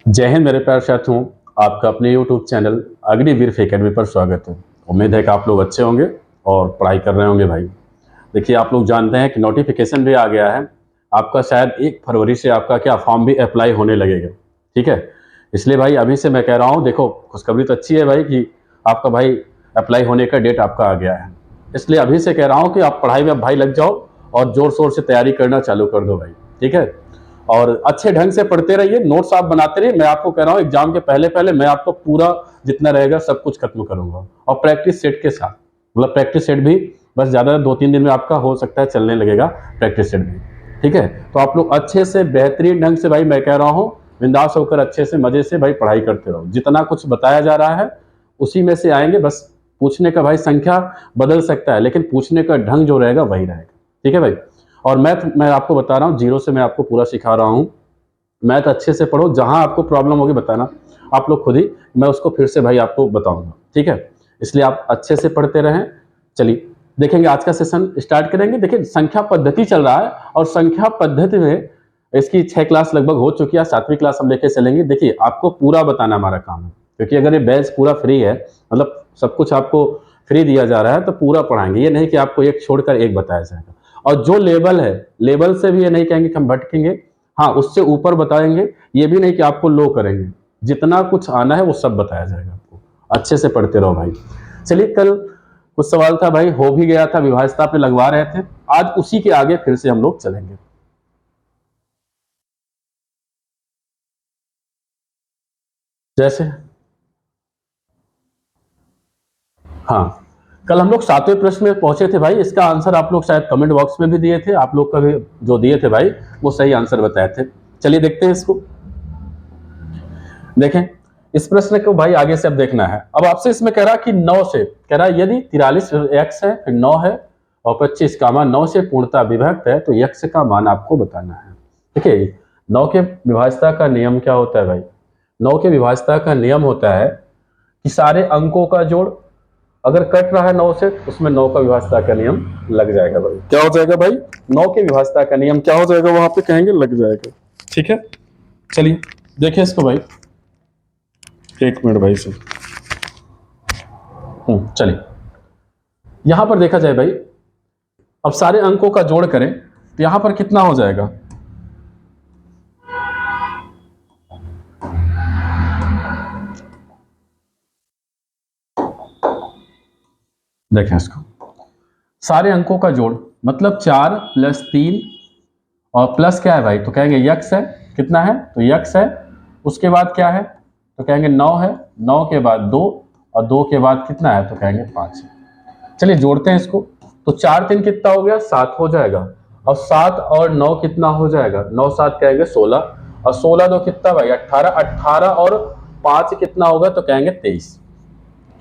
जय हिंद मेरे प्यारे साथियों। आपका अपने यूट्यूब चैनल अग्निवीर एकेडमी पर स्वागत है। उम्मीद है कि आप लोग अच्छे होंगे और पढ़ाई कर रहे होंगे भाई। देखिए, आप लोग जानते हैं कि नोटिफिकेशन भी आ गया है। आपका शायद 1 फरवरी से आपका क्या फॉर्म भी अप्लाई होने लगेगा। ठीक है, इसलिए भाई अभी से मैं कह रहा हूँ, देखो खुशखबरी तो अच्छी है भाई कि आपका भाई अप्लाई होने का डेट आपका आ गया है। इसलिए अभी से कह रहा हूँ कि आप पढ़ाई में अब भाई लग जाओ और जोर शोर से तैयारी करना चालू कर दो भाई। ठीक है, और अच्छे ढंग से पढ़ते रहिए, नोट्स आप बनाते रहिए। मैं आपको कह रहा हूँ एग्जाम के पहले पहले मैं आपको पूरा जितना रहेगा सब कुछ खत्म करूंगा, और प्रैक्टिस सेट के साथ। मतलब प्रैक्टिस सेट भी बस ज़्यादा 2-3 दिन में आपका हो सकता है चलने लगेगा प्रैक्टिस सेट भी। ठीक है, तो आप लोग अच्छे से बेहतरीन ढंग से भाई, मैं कह रहा हूँ बिंदास होकर अच्छे से मजे से भाई पढ़ाई करते रहो। जितना कुछ बताया जा रहा है उसी में से आएंगे। बस पूछने का भाई संख्या बदल सकता है, लेकिन पूछने का ढंग जो रहेगा वही रहेगा। ठीक है भाई, और मैथ मैं आपको बता रहा हूँ, जीरो से मैं आपको पूरा सिखा रहा हूँ। मैथ अच्छे से पढ़ो, जहां आपको प्रॉब्लम होगी बताना, आप लोग खुद ही, मैं उसको फिर से भाई आपको बताऊंगा। ठीक है, इसलिए आप अच्छे से पढ़ते रहें। चलिए देखेंगे, आज का सेशन स्टार्ट करेंगे। देखिए, संख्या पद्धति चल रहा है और संख्या पद्धति में इसकी 6 क्लास लगभग हो चुकी है, 7वीं क्लास हम लेके चलेंगे। देखिए, आपको पूरा बताना हमारा काम है, क्योंकि अगर ये बैच पूरा फ्री है, मतलब सब कुछ आपको फ्री दिया जा रहा है, तो पूरा पढ़ाएंगे। ये नहीं कि आपको एक छोड़कर एक बताया जाएगा। और जो लेवल है, लेवल से भी ये नहीं कहेंगे कि हम भटकेंगे, हाँ उससे ऊपर बताएंगे। ये भी नहीं कि आपको लो करेंगे, जितना कुछ आना है वो सब बताया जाएगा आपको। अच्छे से पढ़ते रहो भाई। चलिए, कल कुछ सवाल था भाई, हो भी गया था, विभाज्यता पे लगवा रहे थे। आज उसी के आगे फिर से हम लोग चलेंगे। जैसे, हाँ, कल हम लोग 7वें प्रश्न में पहुंचे थे भाई। इसका आंसर आप लोग शायद कमेंट बॉक्स में भी दिए थे। आप लोग का भी जो दिए थे भाई वो सही आंसर बताए थे। चलिए देखते हैं इसको। देखें, इस प्रश्न को भाई आगे से अब देखना है। अब आपसे इसमें कह रहा कि 9 से, कह रहा यदि 43 है, फिर 9 है और 25 का मान 9 से पूर्णतः विभक्त है, तो x का मान आपको बताना है। देखिए, 9 के विभाज्यता का नियम क्या होता है भाई? 9 के विभाज्यता का नियम होता है कि सारे अंकों का जोड़ अगर कट रहा है 9 से, उसमें 9 का विभाज्यता का नियम लग जाएगा भाई। क्या हो जाएगा भाई? 9 के विभाज्यता का नियम क्या हो जाएगा, वहां पे कहेंगे लग जाएगा। ठीक है, चलिए देखिए इसको भाई। 1 मिनट भाई से। चलिए, यहां पर देखा जाए भाई, अब सारे अंकों का जोड़ करें तो यहां पर कितना हो जाएगा? देखें इसको, सारे अंकों का जोड़ मतलब 4 + 3 और प्लस क्या है भाई, तो कहेंगे यक्स है। कितना है? तो यक्स है। उसके बाद क्या है, तो कहेंगे 9 है। 9 के बाद 2 और 2 के बाद कितना है, तो कहेंगे 5 है। चलिए जोड़ते हैं इसको। तो 4 3 कितना हो गया? 7 हो जाएगा। और 7 और 9 कितना हो जाएगा? 9 7 कहेंगे 16, और 16 2 कितना भाई? 18। 18 और 5 कितना होगा, तो कहेंगे 23।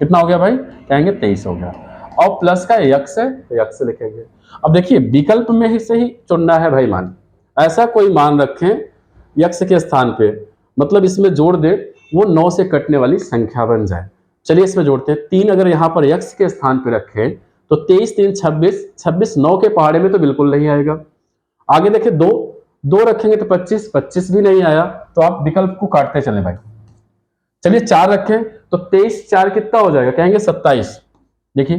कितना हो गया भाई? कहेंगे 23 हो गया। और प्लस का यक्स है तो यक्स लिखेंगे। अब देखिए, विकल्प में ही से ही चुनना है भाई मान। ऐसा कोई मान रखें यक्स के स्थान पे, मतलब इसमें जोड़ दे, वो 9 से कटने वाली संख्या बन जाए। चलिए इसमें जोड़ते हैं। 3 अगर यहाँ पर यक्स के स्थान पे रखें तो 23 3 26, 26 9 के पहाड़े में तो बिल्कुल नहीं आएगा। आगे देखिए, 2 2 रखेंगे तो 25, 25 भी नहीं आया। तो आप विकल्प को काटते चले भाई। चलिए 4 रखें तो 23 4 कितना हो जाएगा, कहेंगे 27। देखिए,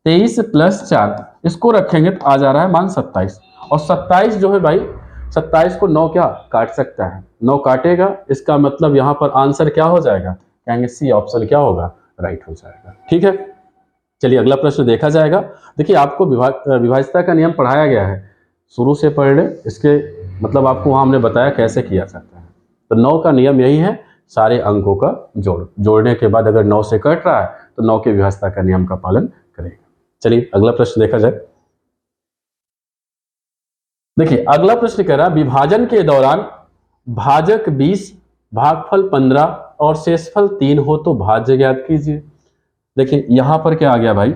23 + 4 इसको रखेंगे तो आ जा रहा है मान 27। और 27 जो है भाई, 27 को 9 क्या काट सकता है? 9 काटेगा, इसका मतलब यहां पर आंसर क्या हो जाएगा, कहेंगे सी ऑप्शन क्या होगा, राइट हो जाएगा। ठीक है, चलिए अगला प्रश्न देखा जाएगा। देखिए, आपको विभाज्यता का नियम पढ़ाया गया है, शुरू से पढ़ ले। इसके मतलब आपको वहां हमने बताया कैसे किया जाता है। तो 9 का नियम यही है, सारे अंकों का जोड़ने के बाद अगर 9 से कट रहा है तो 9 के विभाज्यता का नियम का पालन करेगा। चलिए अगला प्रश्न देखा जाए। देखिए, अगला प्रश्न कह रहा है विभाजन के दौरान भाजक 20, भागफल 15 और शेषफल 3 हो तो भाज्य ज्ञात कीजिए। देखिए यहां पर क्या आ गया भाई,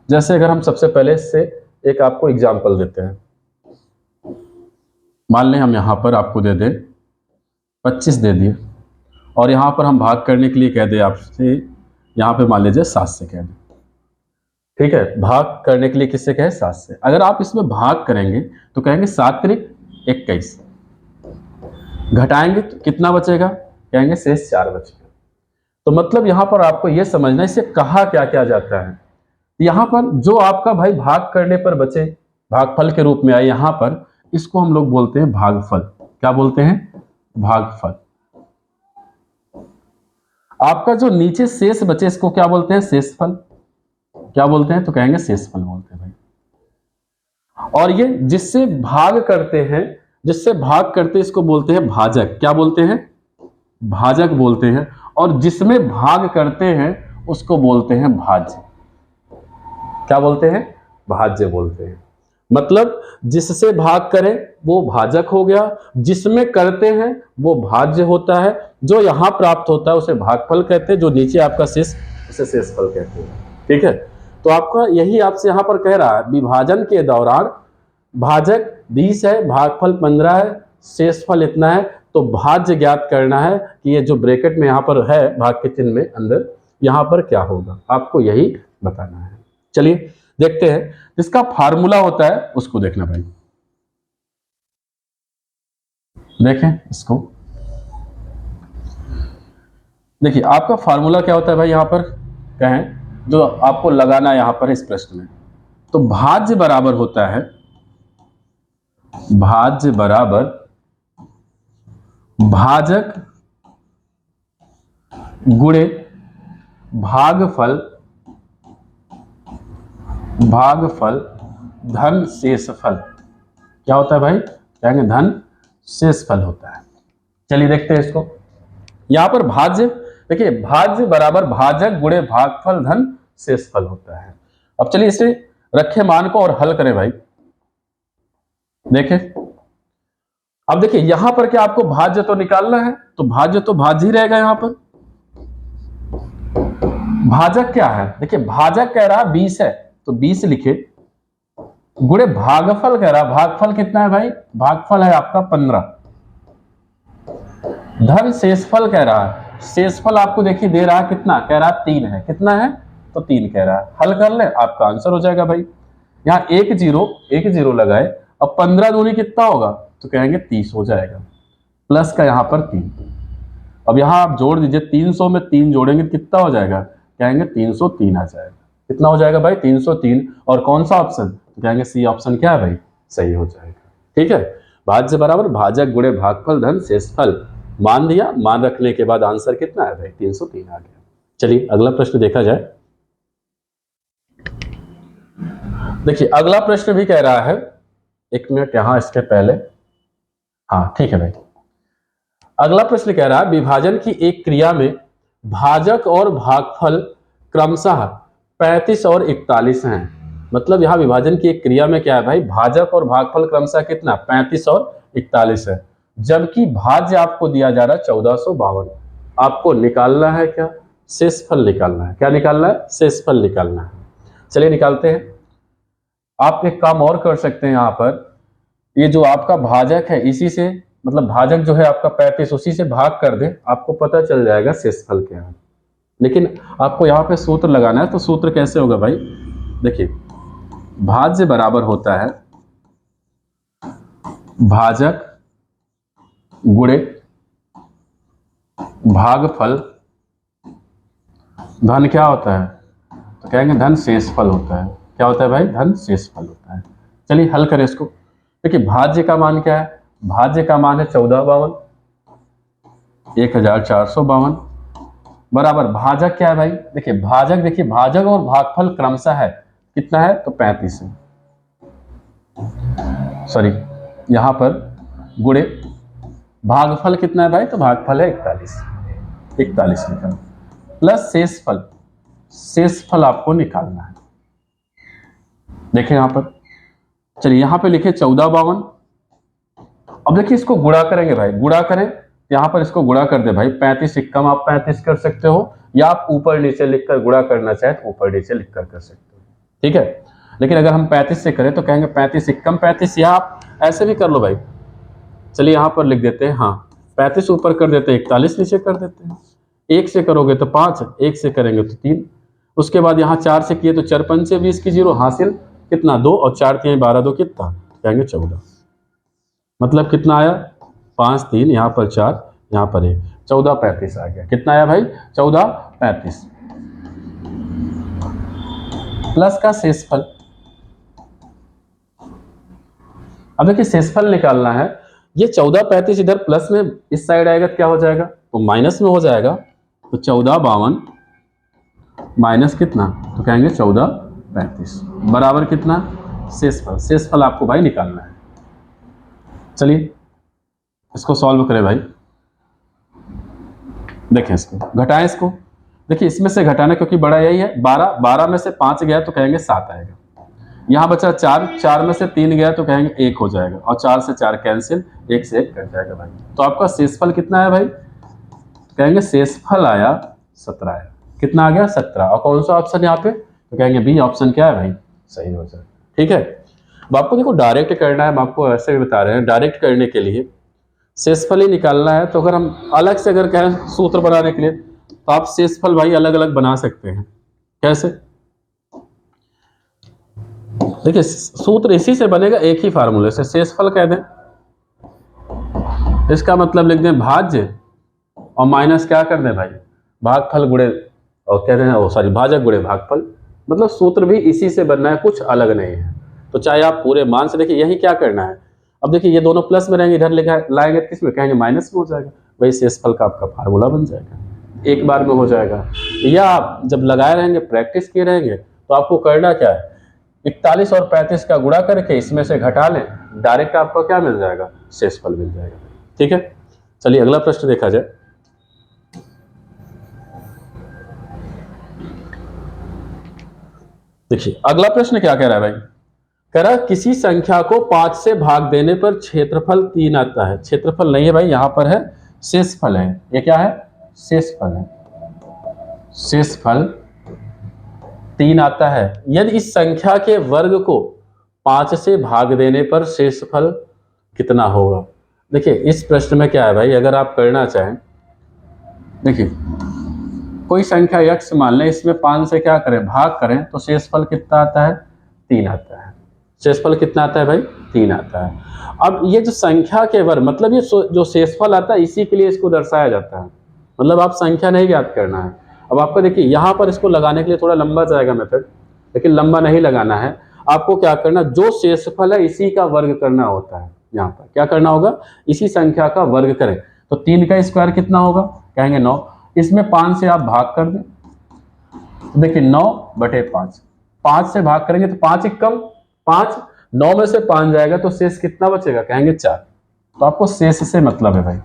जैसे अगर हम सबसे पहले से एक आपको एग्जाम्पल देते हैं। मान लें हम यहां पर आपको दे दें 25 दे दिए, और यहां पर हम भाग करने के लिए कह दें आपसे, यहां पे मान लीजिए 7 से कह दें। ठीक है, भाग करने के लिए किससे कहे? 7 से। अगर आप इसमें भाग करेंगे तो कहेंगे 7 × 21। घटाएंगे तो कितना बचेगा, कहेंगे शेष 4 बचेगा। तो मतलब यहाँ पर आपको ये समझना है इसे कहा क्या क्या जाता है। यहाँ पर जो आपका भाई भाग करने पर बचे, भागफल के रूप में आए, यहाँ पर इसको हम लोग बोलते हैं भागफल। क्या बोलते हैं, भागफल। आपका जो नीचे शेष बचे इसको क्या बोलते हैं, शेषफल। क्या बोलते हैं, तो कहेंगे शेषफल बोलते हैं भाई। और ये जिससे भाग करते हैं, जिससे भाग करते हैं इसको बोलते हैं भाजक। क्या बोलते हैं, भाजक बोलते हैं। और जिसमें भाग करते हैं उसको बोलते हैं भाज्य। क्या बोलते हैं, भाज्य बोलते हैं। मतलब जिससे भाग करें वो भाजक हो गया, जिसमें करते हैं वो भाज्य होता है, जो यहां प्राप्त होता है उसे भागफल कहते हैं, जो नीचे आपका शेष उसे शेषफल कहते हैं। ठीक है, तो आपका यही आपसे यहां पर कह रहा है विभाजन के दौरान भाजक 20 है, भागफल 15 है, शेषफल इतना है, तो भाज्य ज्ञात करना है कि ये जो ब्रैकेट में यहां पर है भाग के चिन्ह में अंदर यहां पर क्या होगा, आपको यही बताना है। चलिए देखते हैं, जिसका फार्मूला होता है उसको देखना भाई। देखें इसको, देखिए आपका फार्मूला क्या होता है भाई, यहां पर कहें जो आपको लगाना है यहां पर इस प्रश्न में, तो भाज्य बराबर होता है, भाज्य बराबर भाजक गुणे भागफल, भागफल धन शेषफल। क्या होता है भाई, कहेंगे धन शेषफल होता है। चलिए देखते हैं इसको। यहां पर भाज्य देखिए, भाज्य बराबर भाजक गुणे भागफल धन शेषफल होता है। अब चलिए इसे रखे मान को और हल करें भाई। देखें, अब देखिए यहां पर क्या आपको भाज्य तो निकालना है, तो भाज्य तो भाज्य ही रहेगा। यहां पर भाजक क्या है, देखिए भाजक कह रहा 20 है तो 20 लिखे, गुणे भागफल कह रहा, भागफल कितना है भाई, भागफल है आपका 15, धन शेषफल कह रहा है, शेषफल आपको देखिए दे रहा है कितना, कह रहा 3 है, कितना है तो 3 कह रहा है। हल कर ले आपका आंसर हो जाएगा भाई। यहाँ एक जीरो लगाए, अब 15 दूनी कितना होगा, तो कहेंगे 30 हो जाएगा, प्लस का यहाँ पर 3। अब यहाँ आप जोड़ दीजिए, 300 में 3 जोड़ेंगे कितना हो जाएगा, कहेंगे 303 आ जाएगा। कितना हो जाएगा भाई, 303। और कौन सा ऑप्शन, तो कहेंगे सी ऑप्शन क्या है भाई, सही हो जाएगा। ठीक है, भाज्य बराबर भाजक गुणे भागफल धन शेषफल, मान दिया, मान रखने के बाद आंसर कितना है भाई, 303 आ गया। चलिए अगला प्रश्न देखा जाए। देखिए अगला प्रश्न भी कह रहा है, एक मिनट यहां इसके पहले, हाँ ठीक है भाई। अगला प्रश्न कह रहा है विभाजन की एक क्रिया में भाजक और भागफल क्रमशः 35 और 41 हैं। मतलब यहां विभाजन की एक क्रिया में क्या है भाई, भाजक और भागफल क्रमशः कितना, 35 और 41 है, जबकि भाज्य आपको दिया जा रहा है 1452। आपको निकालना है क्या, शेषफल निकालना है। क्या निकालना है, शेषफल निकालना है। चलिए निकालते हैं। आप एक काम और कर सकते हैं, यहाँ पर ये जो आपका भाजक है इसी से, मतलब भाजक जो है आपका 35 उसी से भाग कर दे, आपको पता चल जाएगा शेषफल क्या है। लेकिन आपको यहाँ पे सूत्र लगाना है, तो सूत्र कैसे होगा भाई, देखिए भाज्य बराबर होता है भाजक गुणे भागफल धन क्या होता है, तो कहेंगे धन शेषफल होता है। क्या होता है भाई, धन शेषफल होता है। चलिए हल करें इसको। देखिए भाज्य का मान क्या है, भाज्य का मान है 1452, 1452 बराबर भाजक क्या है भाई, देखिए भाजक, देखिए भाजक और भागफल क्रमशः है कितना है, तो 35 है, सॉरी यहां पर गुणे भागफल कितना है भाई, तो भागफल है 41 निकल, प्लस शेषफल, शेषफल आपको निकालना है। देखिए यहां पर, चलिए यहां पे लिखे 1452। अब देखिए इसको गुणा करेंगे भाई, गुणा करें, यहां पर इसको गुणा कर दे भाई, 35 इक्कम आप 35 कर सकते हो, या आप ऊपर नीचे लिखकर गुणा करना चाहे तो ऊपर नीचे लिखकर कर सकते हो। ठीक है, लेकिन अगर हम 35 से करें तो कहेंगे 35 इक्कम 35, या आप ऐसे भी कर लो भाई। चलिए यहां पर लिख देते हैं, हाँ 35 ऊपर कर देते हैं, 41 नीचे कर देते हैं। 1 से करोगे तो 5, 1 से करेंगे तो 3, उसके बाद यहाँ 4 से किए तो 4 पंचे 20 की 0 हासिल कितना 2, और 4 3 12 2 कितना, कहेंगे 14। मतलब कितना आया 5 3, यहाँ पर 4, यहाँ पर 1, 14 35 आ गया। कितना आया भाई? 14 35 प्लस का शेषफल। अब देखिए शेषफल निकालना है, ये 14 35 इधर प्लस में इस साइड आएगा तो क्या हो जाएगा? तो माइनस में हो जाएगा। तो 14 52 माइनस कितना? तो कहेंगे 14 35 बराबर कितना? शेषफल। शेषफल आपको भाई निकालना है। चलिए इसको सॉल्व करें भाई। देखें इसको, घटाएं इसको। देखिए इसमें से घटाना, क्योंकि बड़ा यही है 12, 12 में से 5 गया तो कहेंगे 7 आएगा। यहाँ बचा 4, 4 में से 3 गया तो कहेंगे 1 हो जाएगा, और 4 से 4 कैंसिल, 1 से 1 कट जाएगा भाई। तो आपका शेषफल कितना है भाई? कहेंगे शेषफल आया 17 आया। कितना आ गया? 17। और कौन सा ऑप्शन यहाँ पे? तो कहेंगे बी ऑप्शन क्या है भाई? सही हो जाएगा। ठीक है, अब आपको देखो डायरेक्ट करना है, हम आपको ऐसे बता रहे हैं। डायरेक्ट करने के लिए शेषफल ही निकालना है। तो अगर हम अलग से अगर कहें सूत्र बनाने के लिए, तो आप शेषफल भाई अलग अलग बना सकते हैं। कैसे? देखिए सूत्र इसी से बनेगा, एक ही फार्मूले से। शेषफल कह दें, इसका मतलब लिख दें भाज्य, और माइनस क्या कर दें भाई? भागफल गुणे, और कह रहे हैं सॉरी भाजक गुणे भागफल। मतलब सूत्र भी इसी से बनना है, कुछ अलग नहीं है। तो चाहे आप पूरे मान से देखिए, यही क्या करना है। अब देखिए ये दोनों प्लस में रहेंगे, इधर लिखा लाएंगे किस में? कहेंगे माइनस में हो जाएगा। वही शेषफल का आपका फार्मूला बन जाएगा, एक बार में हो जाएगा। या आप जब लगाए रहेंगे, प्रैक्टिस किए रहेंगे, तो आपको करना क्या है? 41 और 35 का गुणा करके इसमें से घटा लें, डायरेक्ट आपको क्या मिल जाएगा? शेषफल मिल जाएगा। ठीक है, चलिए अगला प्रश्न देखा जाए। देखिए अगला प्रश्न क्या कह रहा है भाई? कह रहा है किसी संख्या को 5 से भाग देने पर क्षेत्रफल 3 आता है। क्षेत्रफल नहीं है भाई, यहां पर है शेषफल है। ये क्या है? शेषफल है। शेषफल 3 आता है यदि इस संख्या के वर्ग को 5 से भाग देने पर शेषफल कितना होगा। देखिए इस प्रश्न में क्या है भाई, अगर आप करना चाहें, देखिए कोई संख्या x मान लें, इसमें 5 से क्या करें? भाग करें, तो शेषफल कितना आता है? 3 आता है। शेषफल कितना आता है भाई? 3 आता है। अब ये जो संख्या के वर्ग, मतलब ये जो शेषफल आता है, इसी के लिए इसको दर्शाया जाता है। मतलब आप संख्या नहीं ज्ञात करना है। अब आपको देखिए यहाँ पर इसको लगाने के लिए थोड़ा लंबा जाएगा मेथड, लेकिन लंबा नहीं लगाना है। आपको क्या करना, जो शेषफल है इसी का वर्ग करना होता है। यहाँ पर क्या करना होगा? इसी संख्या का वर्ग करें। तो 3 का स्क्वायर कितना होगा? कहेंगे 9। इसमें 5 से आप भाग कर दें, तो देखिए 9/5, 5 से भाग करेंगे तो 5 एक कम 5, 9 में से 5 जाएगा तो शेष कितना बचेगा? कहेंगे 4। तो आपको शेष से मतलब है भाई,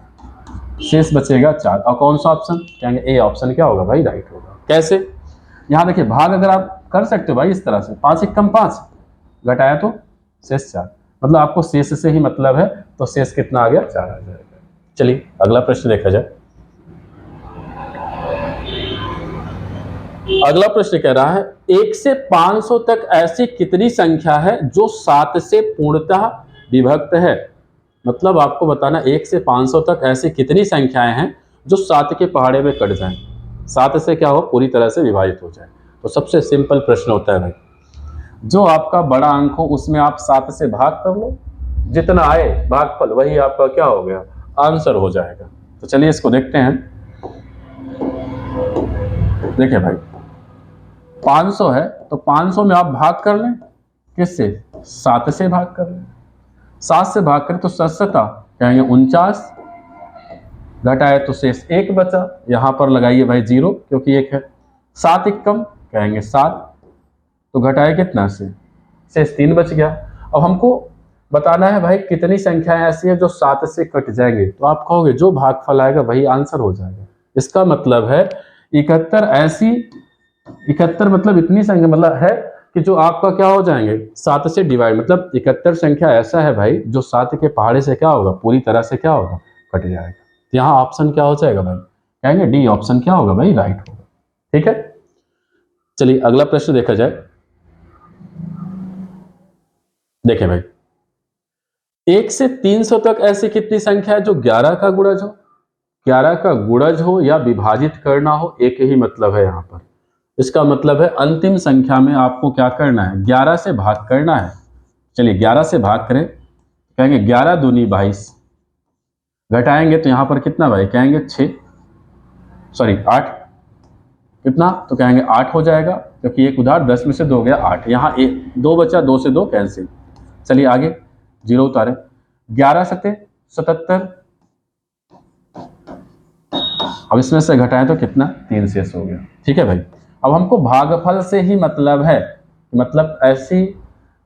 शेष बचेगा 4। और कौन सा ऑप्शन? कहेंगे ए ऑप्शन क्या होगा भाई? राइट होगा। कैसे? यहाँ देखिए भाग अगर आप कर सकते हो भाई इस तरह से, 5 एक कम 5, घटाया तो शेष 4, मतलब आपको शेष से ही मतलब है। तो शेष कितना आ गया? 4 आ जाएगा। चलिए अगला प्रश्न देखा जाए। अगला प्रश्न कह रहा है 1 से 500 तक ऐसी कितनी संख्या है जो 7 से पूर्णतः विभक्त है। मतलब आपको बताना 1 से 500 तक ऐसी कितनी संख्याएं हैं जो 7 के पहाड़े में कट जाएं, 7 से क्या हो? पूरी तरह से विभाजित हो जाए। तो सबसे सिंपल प्रश्न होता है भाई, जो आपका बड़ा अंक हो उसमें आप 7 से भाग कर लो, जितना आए भागफल वही आपका क्या हो गया? आंसर हो जाएगा। तो चलिए इसको देखते हैं। देखिए भाई 500 है, तो 500 में आप भाग कर लें, किससे? 7 से भाग कर लें। 7 से भाग करें तो 7 कहेंगे 49, घटाए तो शेष 1 बचा। यहां पर लगाइए भाई 0, क्योंकि 1 है। 7 एक कम, कहेंगे 7, तो घटाए कितना से? शेष 3 बच गया। अब हमको बताना है भाई कितनी संख्याएं ऐसी है जो 7 से कट जाएंगे। तो आप कहोगे जो भागफल आएगा वही आंसर हो जाएगा। इसका मतलब है 71 ऐसी, 71 मतलब इतनी संख्या, मतलब है कि जो आपका क्या हो जाएंगे? 7 से डिवाइड, मतलब 71 संख्या ऐसा है भाई जो 7 के पहाड़े से क्या होगा? पूरी तरह से क्या होगा? कट जाएगा। तो यहाँ ऑप्शन क्या हो जाएगा भाई? कहेंगे डी ऑप्शन क्या होगा भाई? राइट होगा। ठीक है, चलिए अगला प्रश्न देखा जाए। देखें भाई 1 से 300 तक ऐसी कितनी संख्या है जो 11 का गुणज हो? 11 का गुणज हो या विभाजित करना हो, एक ही मतलब है यहाँ पर। इसका मतलब है अंतिम संख्या में आपको क्या करना है? 11 से भाग करना है। चलिए 11 से भाग करें, कहेंगे 11 दूनी 22, घटाएंगे तो यहाँ पर कितना भाई, कहेंगे 8, कितना, तो कहेंगे 8 हो जाएगा, क्योंकि एक उधार 10 में से 2 गया 8, यहाँ 2 बचा, 2 से 2 कैंसिल। चलिए आगे, 0 उतारे, 11 सते 77, अब इसमें से घटाएं तो कितना, 3 शेष हो गया। ठीक है भाई, अब हमको भागफल से ही मतलब है, मतलब ऐसी,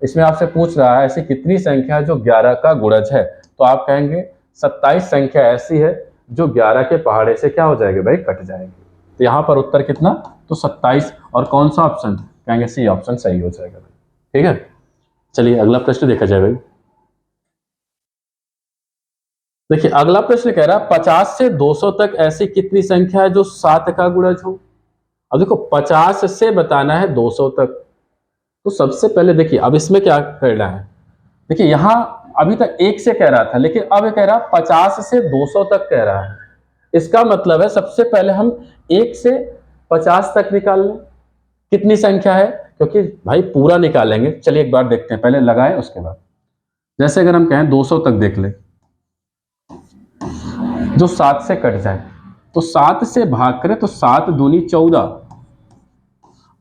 इसमें आपसे पूछ रहा है ऐसी कितनी संख्या है जो 11 का गुणज है, तो आप कहेंगे 27 संख्या ऐसी है जो 11 के पहाड़े से क्या हो जाएगी भाई, कट जाएगी। तो यहाँ पर उत्तर कितना, तो 27, और कौन सा ऑप्शन, कहेंगे सी ऑप्शन सही हो जाएगा भाई। ठीक है, चलिए अगला प्रश्न देखा जाए भाई। देखिए अगला प्रश्न कह रहा है 50 से 200 तक ऐसी कितनी संख्या है जो 7 का गुणज हो। अब देखो 50 से बताना है 200 तक, तो सबसे पहले देखिए अब इसमें क्या करना है, देखिए यहां अभी तक 1 से कह रहा था, लेकिन अब ये कह रहा 50 से 200 तक कह रहा है। इसका मतलब है सबसे पहले हम 1 से 50 तक निकाल लें, कितनी संख्या है, क्योंकि भाई पूरा निकालेंगे। चलिए एक बार देखते हैं, पहले लगाएं उसके बाद। जैसे अगर हम कहें 200 तक देख ले, जो 7 से कट जाए, तो 7 से भाग करें तो 7 दूनी 14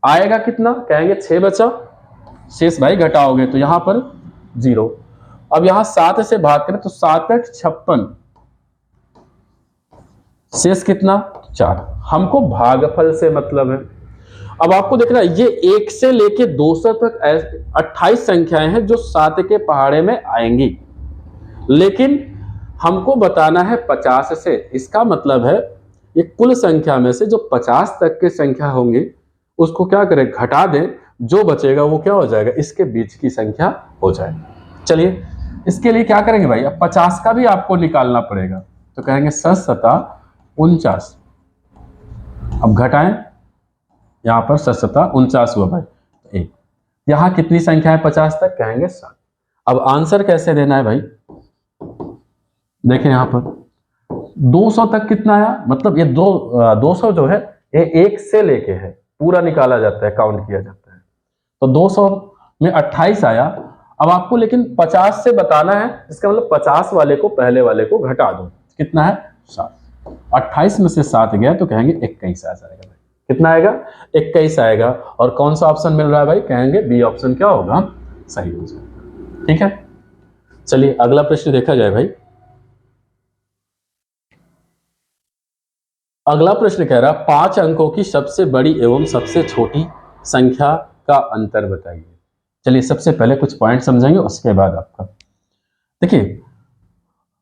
आएगा, कितना, कहेंगे 6 बचा, शेष भाई घटाओगे तो यहां पर 0। अब यहां 7 से भाग करें तो 7 8 56, शेष कितना, 4। हमको भागफल से मतलब है। अब आपको देखना ये 1 से लेके 200 तक 28 संख्याएं हैं जो 7 के पहाड़े में आएंगी, लेकिन हमको बताना है 50 से। इसका मतलब है ये कुल संख्या में से जो 50 तक की संख्या होंगी उसको क्या करें, घटा दें, जो बचेगा वो क्या हो जाएगा, इसके बीच की संख्या हो जाएगी। चलिए इसके लिए क्या करेंगे भाई, अब 50 का भी आपको निकालना पड़ेगा, तो कहेंगे 7 7 49। अब घटाएं, यहां पर 7 7 49 हुआ भाई 1। यहां कितनी संख्या है 50 तक, कहेंगे 7। अब आंसर कैसे देना है भाई, देखें यहां पर 200 तक कितना आया, मतलब ये 200 जो है ये 1 से लेके है, पूरा निकाला जाता है, काउंट किया जाता है, तो 200 में 28 आया। अब आपको लेकिन 50 से बताना है, इसका मतलब 50 वाले को पहले वाले को घटा दो, कितना है 7, 28 में से 7 गया तो कहेंगे 21 आ जाएगा भाई। कितना आएगा, 21 आएगा। और कौन सा ऑप्शन मिल रहा है भाई, कहेंगे बी ऑप्शन क्या होगा, सही हो जाएगा। ठीक है, चलिए अगला प्रश्न देखा जाए भाई। अगला प्रश्न कह रहा 5 अंकों की सबसे बड़ी एवं सबसे छोटी संख्या का अंतर बताइए। चलिए सबसे पहले कुछ पॉइंट समझेंगे, उसके बाद आपका देखिए,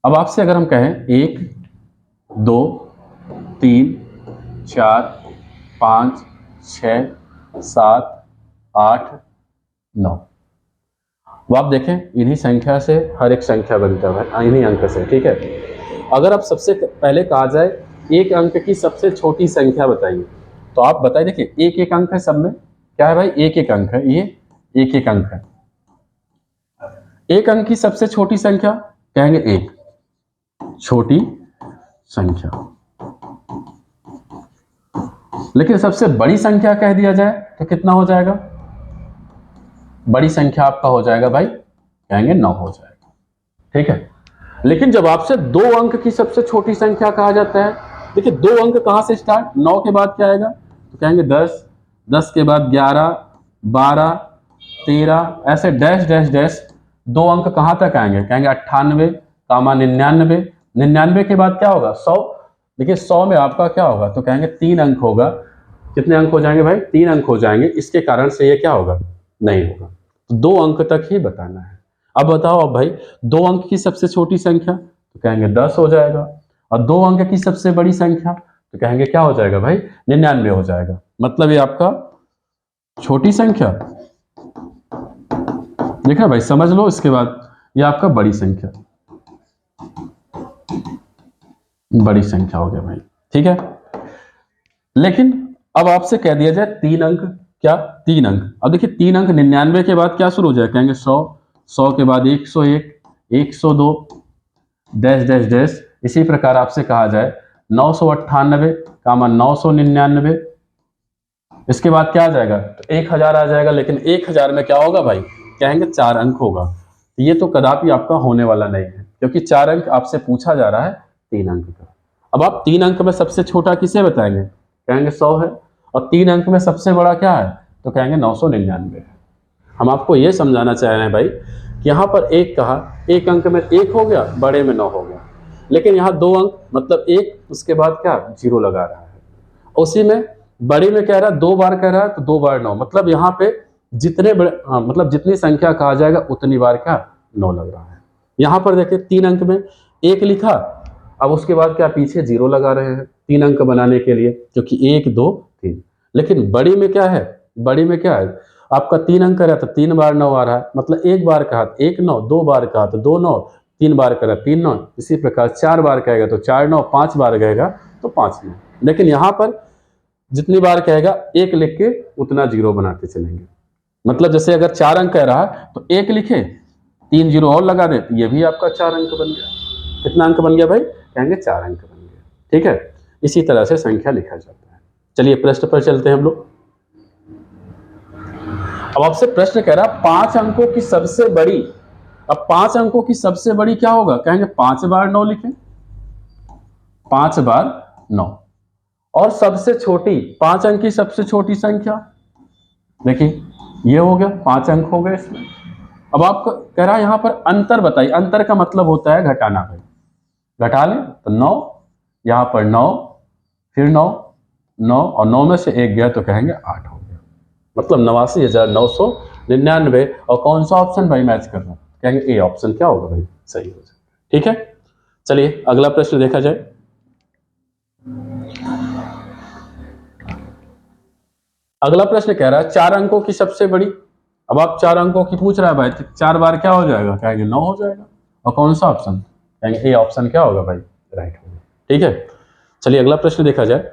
अब आपसे अगर हम कहें 1 2 3 4 5 6 7 8 9, वो आप देखें इन्हीं संख्या से हर एक संख्या बनता है, इन्हीं अंक से। ठीक है, अगर आप सबसे पहले कहा जाए एक अंक की सबसे छोटी संख्या बताइए, तो आप बताइए, देखिए एक एक अंक है सब में, क्या है भाई, एक एक अंक है, ये एक एक अंक है। एक अंक की सबसे छोटी संख्या, कहेंगे 1, छोटी संख्या। लेकिन सबसे बड़ी संख्या कह दिया जाए तो कितना हो जाएगा, बड़ी संख्या आपका हो जाएगा भाई, कहेंगे 9 हो जाएगा। ठीक है, लेकिन जब आपसे 2 अंक की सबसे छोटी संख्या कहा जाता है, देखिए 2 अंक कहां से स्टार्ट, 9 के बाद क्या आएगा, तो कहेंगे 10, 10 के बाद 11 12 13, ऐसे डैश डैश डैश 2 अंक कहां तक आएंगे, कहेंगे 98, 99, 99 के बाद क्या होगा 100। देखिए 100 में आपका क्या होगा, तो कहेंगे 3 अंक होगा। कितने अंक हो जाएंगे भाई, 3 अंक हो जाएंगे, इसके कारण से ये क्या होगा, नहीं होगा। तो 2 अंक तक ही बताना है। अब बताओ, अब भाई 2 अंक की सबसे छोटी संख्या, तो कहेंगे 10 हो जाएगा, और 2 अंक की सबसे बड़ी संख्या तो कहेंगे क्या हो जाएगा भाई, 99 हो जाएगा। मतलब ये आपका छोटी संख्या, देखना भाई समझ लो, इसके बाद ये आपका बड़ी संख्या, बड़ी संख्या हो गया भाई। ठीक है, लेकिन अब आपसे कह दिया जाए 3 अंक, क्या 3 अंक, अब देखिए 3 अंक 99 के बाद क्या शुरू हो जाए, कहेंगे 100, 100 के बाद 101, 102 डैश डैश डैश। इसी प्रकार आपसे कहा जाए 998, 999, इसके बाद क्या आ जाएगा, तो 1000 आ जाएगा। लेकिन 1000 में क्या होगा भाई, कहेंगे 4 अंक होगा। ये तो कदापि आपका होने वाला नहीं है, क्योंकि 4 अंक आपसे पूछा जा रहा है, 3 अंक का। अब आप 3 अंक में सबसे छोटा किसे बताएंगे? कहेंगे 100 है। और 3 अंक में सबसे बड़ा क्या है? तो कहेंगे 999 है। हम आपको ये समझाना चाह रहे हैं भाई कि यहाँ पर एक कहा, एक अंक में 1 हो गया, बड़े में 9 हो गया, लेकिन यहाँ 2 अंक मतलब 1 उसके बाद क्या 0 लगा रहा है। उसी में बड़ी में कह रहा है 2 बार कह रहा है तो 2 बार 9, मतलब यहाँ पे जितने बड़े मतलब जितनी संख्या कहा जाएगा उतनी बार क्या 9 लग रहा है। यहाँ पर देखिए 3 अंक में 1 लिखा, अब उसके बाद क्या पीछे 0 लगा रहे हैं 3 अंक बनाने के लिए, क्योंकि 1 2 3। लेकिन बड़ी में क्या है? बड़ी में क्या है? आपका 3 अंक है तो 3 बार 9 आ रहा है, मतलब 1 बार कहा 1 9, 2 बार कहा तो 2 9, 3 बार कहा 3 9, इसी प्रकार 4 बार कहेगा तो 4 9, 5 बार कहेगा तो 5 9। लेकिन यहाँ पर जितनी बार कहेगा 1 लिख के उतना 0 बनाते चलेंगे। मतलब जैसे अगर 4 अंक कह रहा है तो 1 लिखे, 3 0 और लगा दे, तो ये भी आपका 4 अंक बन गया। कितना अंक बन गया भाई? कहेंगे 4 अंक बन गया। ठीक है, इसी तरह से संख्या लिखा जाता है। चलिए प्रश्न पर चलते हैं हम लोग। अब आपसे प्रश्न कह रहा 5 अंकों की सबसे बड़ी, अब 5 अंकों की सबसे बड़ी क्या होगा? कहेंगे 5 बार 9 लिखें, 5 बार 9। और सबसे छोटी 5 अंक की सबसे छोटी संख्या देखिए ये हो गया, 5 अंक हो गए इसमें। अब आपको कह रहा है यहां पर अंतर बताइए। अंतर का मतलब होता है घटाना भाई, घटा लें तो 9, यहां पर 9, फिर 9, 9 और 9 में से 1 गया तो कहेंगे 8 हो गया, मतलब 89,999। और कौन सा ऑप्शन भाई मैच कर रहा है? कहेंगे ए ऑप्शन क्या होगा भाई? सही हो जाएगा। ठीक है, चलिए अगला प्रश्न देखा जाए। अगला प्रश्न कह रहा है 4 अंकों की सबसे बड़ी। अब आप 4 अंकों की पूछ रहा है भाई, तो 4 बार क्या हो जाएगा? कहेंगे 9 हो जाएगा। और कौन सा ऑप्शन? कहेंगे ए ऑप्शन क्या होगा भाई? राइट होगा। ठीक है, चलिए अगला प्रश्न देखा जाए।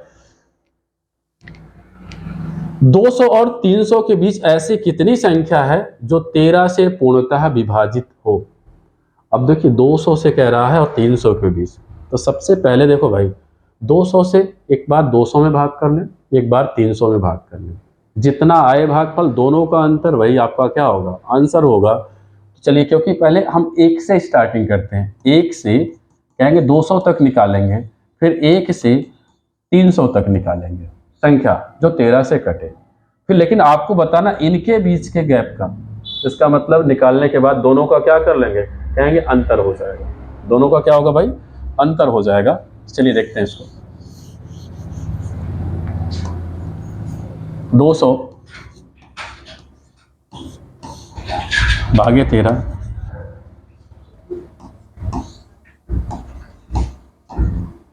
200 और 300 के बीच ऐसी कितनी संख्या है जो 13 से पूर्णतः विभाजित हो? अब देखिए 200 से कह रहा है और 300 के बीच, तो सबसे पहले देखो भाई 200 से एक बार 200 में भाग कर लें, एक बार 300 में भाग कर लें, जितना आए भागफल दोनों का अंतर वही आपका क्या होगा? आंसर होगा। तो चलिए, क्योंकि पहले हम 1 से स्टार्टिंग करते हैं, 1 से कहेंगे 200 तक निकालेंगे, फिर 1 से 300 तक निकालेंगे संख्या जो 13 से कटे। फिर लेकिन आपको बताना इनके बीच के गैप का, इसका मतलब निकालने के बाद दोनों का क्या कर लेंगे? कहेंगे अंतर हो जाएगा। दोनों का क्या होगा भाई? अंतर हो जाएगा। चलिए देखते हैं इसको। 200 भागे 13,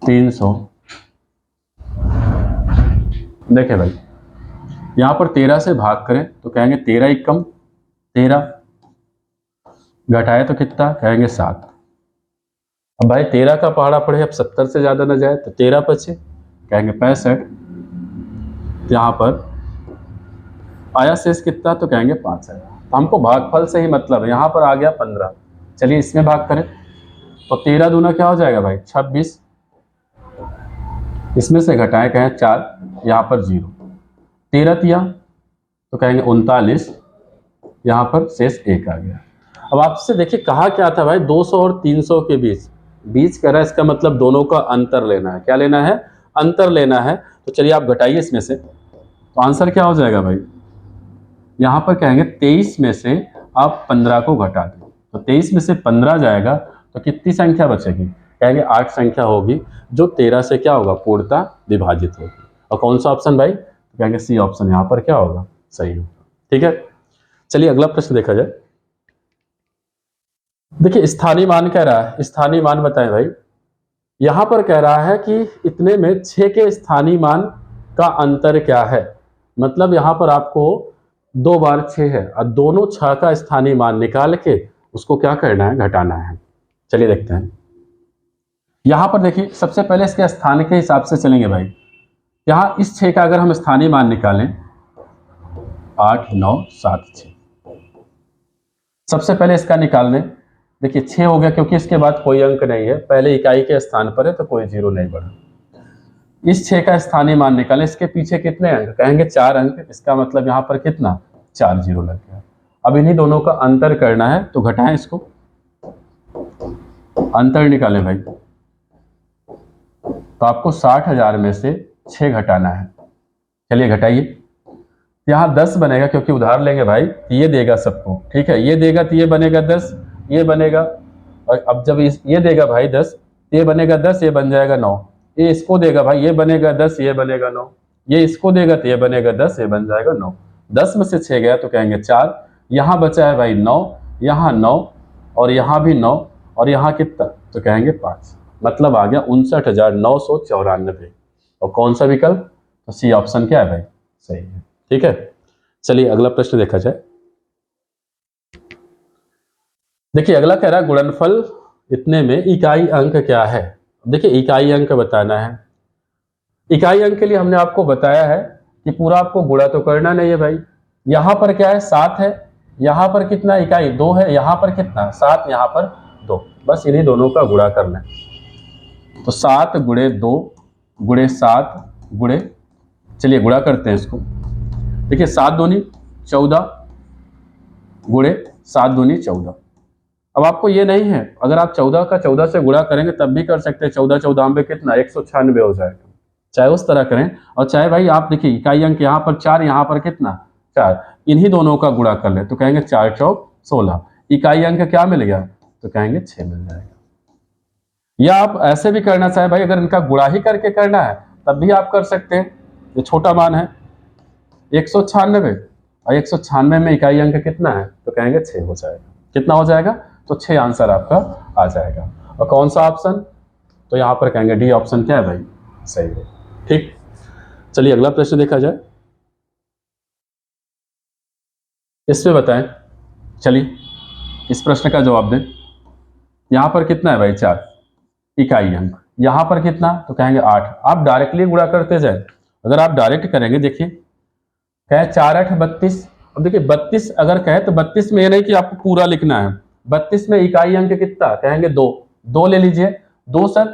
300। देखे भाई यहां पर 13 से भाग करें तो कहेंगे 13 एकम 13, घटाए तो कितना? कहेंगे 7। अब भाई 13 का पहाड़ा पड़े, अब 70 से ज्यादा न जाए तो 13 बचे, कहेंगे 65। यहाँ पर आया शेष कितना? तो कहेंगे 5 आया। तो हमको भागफल से ही मतलब है। यहाँ पर आ गया 15, चलिए इसमें भाग करें तो 13 दूना क्या हो जाएगा भाई? 26। इसमें से घटाएं कहें 4, यहाँ पर 0, 13 तिया तो कहेंगे 39, यहाँ पर शेष 1 आ गया। अब आपसे देखिए कहा क्या था भाई? 200 और 300 के बीच, बीच कह रहा है, इसका मतलब दोनों का अंतर लेना है। क्या लेना है? अंतर लेना है। तो चलिए आप घटाइए इसमें से, तो आंसर क्या हो जाएगा भाई? यहाँ पर कहेंगे 23 में से आप 15 को घटा दें, तो 23 में से 15 जाएगा तो कितनी संख्या बचेगी? कहेंगे 8 संख्या होगी जो 13 से क्या होगा? पूर्णतः विभाजित होगी। और कौन सा ऑप्शन भाई? तो कहेंगे सी ऑप्शन यहाँ पर क्या होगा? सही होगा। ठीक है, चलिए अगला प्रश्न देखा जाए। देखिए स्थानीय मान कह रहा है, स्थानीय मान बताएं भाई। यहां पर कह रहा है कि इतने में 6 के स्थानीय मान का अंतर क्या है? मतलब यहां पर आपको 2 बार 6 है और दोनों 6 का स्थानीय मान निकाल के उसको क्या करना है? घटाना है। चलिए देखते हैं। यहां पर देखिए सबसे पहले इसके स्थान के हिसाब से चलेंगे भाई। यहां इस 6 का अगर हम स्थानीय मान निकालें 8 9 7 6, सबसे पहले इसका निकाल दें। देखिए 6 हो गया क्योंकि इसके बाद कोई अंक नहीं है, पहले इकाई के स्थान पर है तो कोई 0 नहीं बढ़ा। इस 6 का स्थानीय मान निकालें, इसके पीछे कितने अंक? कहेंगे 4 अंक, इसका मतलब यहाँ पर कितना? 4 0 लग गया। अब इन्हीं दोनों का अंतर करना है तो घटाएं इसको, अंतर निकालें भाई। तो आपको 60,000 में से 6 घटाना है। चलिए घटाइए। यहाँ 10 बनेगा क्योंकि उधार लेंगे भाई, ये देगा सबको, ठीक है, ये देगा तो ये बनेगा 10, ये बनेगा, और अब जब ये देगा भाई 10, ये बनेगा 10, ये बन जाएगा 9, ये इसको देगा भाई, ये बनेगा 10, ये बनेगा 9, ये इसको देगा तो ये बनेगा 10, ये बन जाएगा 9। 10 में से 6 गया तो कहेंगे 4, यहाँ बचा है भाई 9, यहाँ 9, और यहाँ भी 9, और यहाँ कितना, तो कहेंगे 5। मतलब आ गया 59,994। और कौन सा विकल्प, तो सी ऑप्शन क्या है भाई, सही है। ठीक है, चलिए अगला प्रश्न देखा जाए। देखिए अगला कह रहा है गुणनफल इतने में इकाई अंक क्या है। देखिए इकाई अंक बताना है। इकाई अंक के लिए हमने आपको बताया है कि पूरा आपको गुणा तो करना नहीं है भाई। यहां पर क्या है, 7 है, यहां पर कितना इकाई 2 है, यहां पर कितना 7, यहां पर 2, बस इन्हीं दोनों का गुणा करना है। तो 7 गुणे 2 गुणे 7 गुणे, चलिए गुणा करते हैं इसको। देखिए 7 दूनी 14 गुणे 7 दूनी 14। अब आपको ये नहीं है, अगर आप 14 का 14 से गुणा करेंगे तब भी कर सकते हैं। 14 14 में कितना 196 हो जाएगा, चाहे उस तरह करें, और चाहे भाई आप देखिए इकाई अंक यहाँ पर 4, यहाँ पर कितना 4, इन्हीं दोनों का गुणा कर ले तो कहेंगे 4 चौक 16। इकाई अंक क्या मिल गया, तो कहेंगे 6 मिल जाएगा। या आप ऐसे भी करना चाहे भाई, अगर इनका गुणा ही करके करना है तब भी आप कर सकते हैं। ये छोटा मान है 196, और 196 में इकाई अंक कितना है, तो कहेंगे 6 हो जाएगा। कितना हो जाएगा, तो 6 आंसर आपका आ जाएगा। और कौन सा ऑप्शन, तो यहाँ पर कहेंगे डी ऑप्शन क्या है भाई, सही है। ठीक, चलिए अगला प्रश्न देखा जाए। इसमें बताएं, चलिए इस प्रश्न का जवाब दें। यहाँ पर कितना है भाई 4 इकाई अंक, यहाँ पर कितना, तो कहेंगे 8। आप डायरेक्टली गुणा करते जाए। अगर आप डायरेक्ट करेंगे, देखिए कहे 4 8 32। अब देखिए 32 अगर कहे तो 32 में ये नहीं कि आपको पूरा लिखना है। 32 में इकाई अंक कितना, कहेंगे 2, 2 ले लीजिए, 2 सर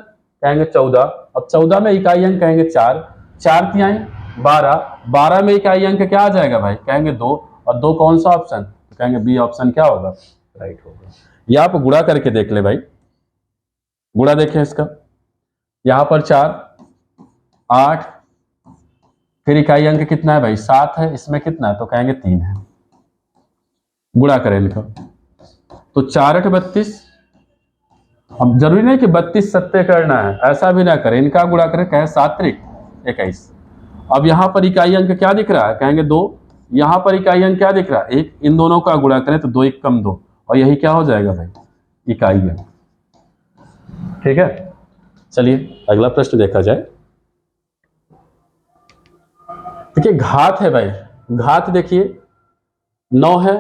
कहेंगे 14। अब 14 में इकाई अंक कहेंगे 4, 4 तिहाई 12, 12 में इकाई अंक क्या आ जाएगा भाई, कहेंगे 2, और 2 कौन सा ऑप्शन, तो कहेंगे बी ऑप्शन क्या होगा, राइट होगा। या आप गुणा करके देख ले भाई, गुणा देखें इसका। यहां पर 4 8, फिर इकाई अंक कितना है भाई 7 है, इसमें कितना है, तो कहेंगे 3 है। गुणा करें इनका, तो 4 8 32। अब जरूरी नहीं कि 32 सत्य करना है, ऐसा भी ना करें, इनका गुणा करें, कहे 7 त्रिक 21। अब यहां पर इकाई अंक क्या दिख रहा है, कहेंगे 2, यहां पर इकाई अंक क्या दिख रहा है 1, इन दोनों का गुणा करें तो 2 1 कम 2, और यही क्या हो जाएगा भाई, इकाई अंक। ठीक है, चलिए अगला प्रश्न देखा जाए। देखिए घात है भाई, घात देखिए 9 है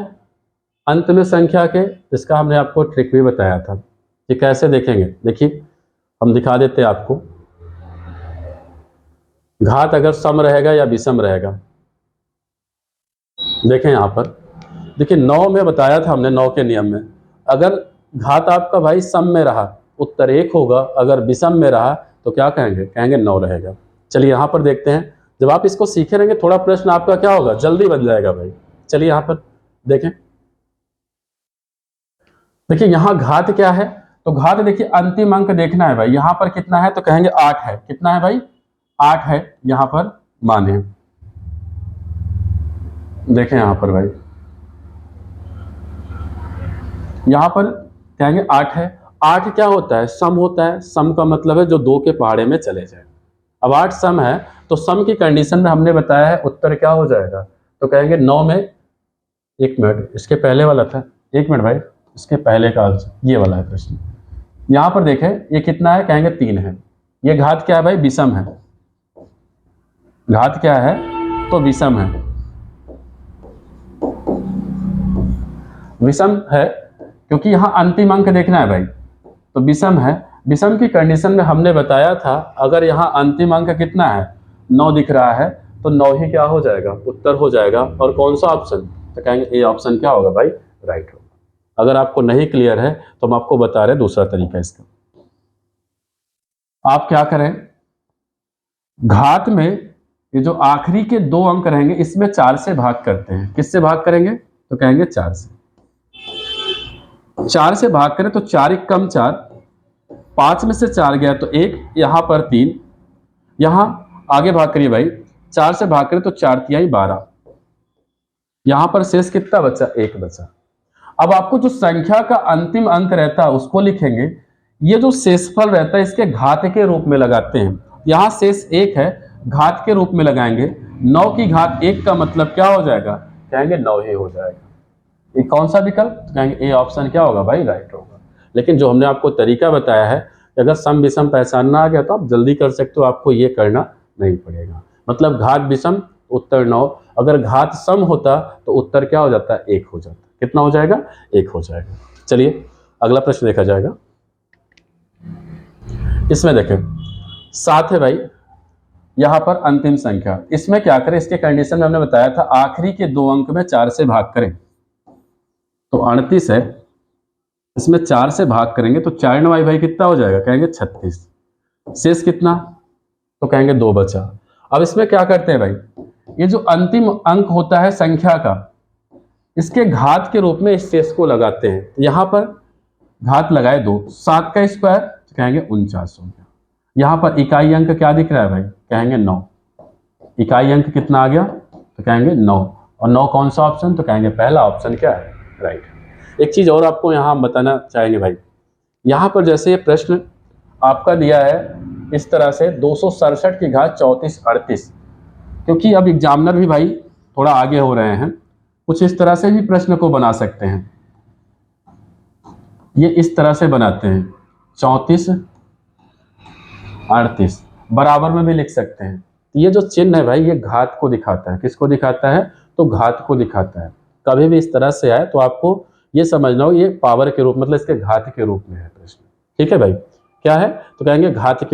अंत में संख्या के, इसका हमने आपको ट्रिक भी बताया था कि कैसे देखेंगे। देखिए हम दिखा देते हैं आपको। घात अगर सम रहेगा या विषम रहेगा, देखें यहां पर, देखिए 9 में बताया था हमने, 9 के नियम में अगर घात आपका भाई सम में रहा उत्तर 1 होगा, अगर विषम में रहा तो क्या कहेंगे, कहेंगे 9 रहेगा। चलिए यहां पर देखते हैं, जब आप इसको सीखे रहेंगे थोड़ा प्रश्न आपका क्या होगा, जल्दी बन जाएगा भाई। चलिए यहां पर देखें, देखिए यहां घात क्या है, तो घात देखिए अंतिम अंक देखना है भाई, यहां पर कितना है, तो कहेंगे 8 है। कितना है भाई, 8 है, यहां पर माने, देखें यहां पर भाई, यहां पर कहेंगे 8 है। 8 क्या होता है, सम होता है। सम का मतलब है जो 2 के पहाड़े में चले जाए। अब 8 सम है, तो सम की कंडीशन में हमने बताया है उत्तर क्या हो जाएगा, तो कहेंगे 9 में, 1 मिनट इसके पहले वाला था, 1 मिनट भाई, इसके पहले का ये वाला है प्रश्न। यहां पर देखें ये कितना है, कहेंगे 3 है। ये घात क्या है भाई, विषम है। घात क्या है, तो विषम है, विषम है क्योंकि यहां अंतिम अंक देखना है भाई, तो विषम है। विषम की कंडीशन में हमने बताया था अगर यहां अंतिम अंक कितना है, 9 दिख रहा है, तो 9 ही क्या हो जाएगा, उत्तर हो जाएगा। और कौन सा ऑप्शन, तो कहेंगे ए ऑप्शन क्या होगा भाई, राइट होगा। अगर आपको नहीं क्लियर है तो हम आपको बता रहे हैं दूसरा तरीका इसका। आप क्या करें, घात में ये जो आखिरी के 2 अंक रहेंगे इसमें 4 से भाग करते हैं। किससे भाग करेंगे, तो कहेंगे 4 से। 4 से भाग करें तो 4 1 कम 4, 5 में से 4 गया तो 1, यहां पर 3, यहाँ आगे भाग करिए भाई, 4 से भाग करें तो 4 तिहाई 12, यहां पर शेष कितना बचा, 1 बचा। अब आपको जो संख्या का अंतिम अंक रहता है उसको लिखेंगे, ये जो शेषफल रहता है इसके घात के रूप में लगाते हैं। यहां शेष 1 है, घात के रूप में लगाएंगे, 9 की घात 1 का मतलब क्या हो जाएगा, कहेंगे 9 ही हो जाएगा। ये कौन सा विकल्प, तो कहेंगे ए ऑप्शन क्या होगा भाई, राइट होगा। लेकिन जो हमने आपको तरीका बताया है, अगर सम विषम पहचानना आ गया तो आप जल्दी कर सकते हो, आपको ये करना नहीं पड़ेगा। मतलब घात विषम उत्तर 9, अगर घात सम होता तो उत्तर क्या हो जाता है, 1 हो जाता। कितना हो जाएगा, 1 हो जाएगा। चलिए अगला प्रश्न देखा जाएगा। इसमें देखें 7 है भाई, यहां पर अंतिम संख्या, इसमें क्या करें, इसके कंडीशन में हमने बताया था आखिरी के 2 अंक में 4 से भाग करें, तो 38 है, इसमें 4 से भाग करेंगे तो 4 9 भाई कितना हो जाएगा, कहेंगे 36। शेष कितना, तो कहेंगे 2 बचा। अब इसमें क्या करते हैं भाई, ये जो अंतिम अंक होता है संख्या का, इसके घात के रूप में इस शेष को लगाते हैं। तो यहां पर घात लगाए 2, 7 का स्क्वायर तो कहेंगे 49 हो गया। यहां पर इकाई अंक क्या दिख रहा है भाई, कहेंगे 9। इकाई अंक कितना आ गया, तो कहेंगे 9, और 9 कौन सा ऑप्शन, तो कहेंगे पहला ऑप्शन क्या है, राइट। एक चीज और आपको यहां हम बताना चाहेंगे भाई, यहां पर जैसे ये प्रश्न आपका दिया है इस तरह से 267 की घात 34 38, क्योंकि अब एग्जामिनर भी भाई थोड़ा आगे हो रहे हैं, कुछ इस तरह से भी प्रश्न को बना सकते हैं। ये इस तरह से बनाते हैं 34 38, बराबर में भी लिख सकते हैं। ये जो चिन्ह है भाई ये घात को दिखाता है, किसको दिखाता है, तो घात को दिखाता है। कभी भी इस तरह से आए तो आपको ये समझना हो ये पावर के रूप मतलब इसके घात के रूप में है प्रश्न। ठीक है भाई, क्या है, तो कहेंगे घात के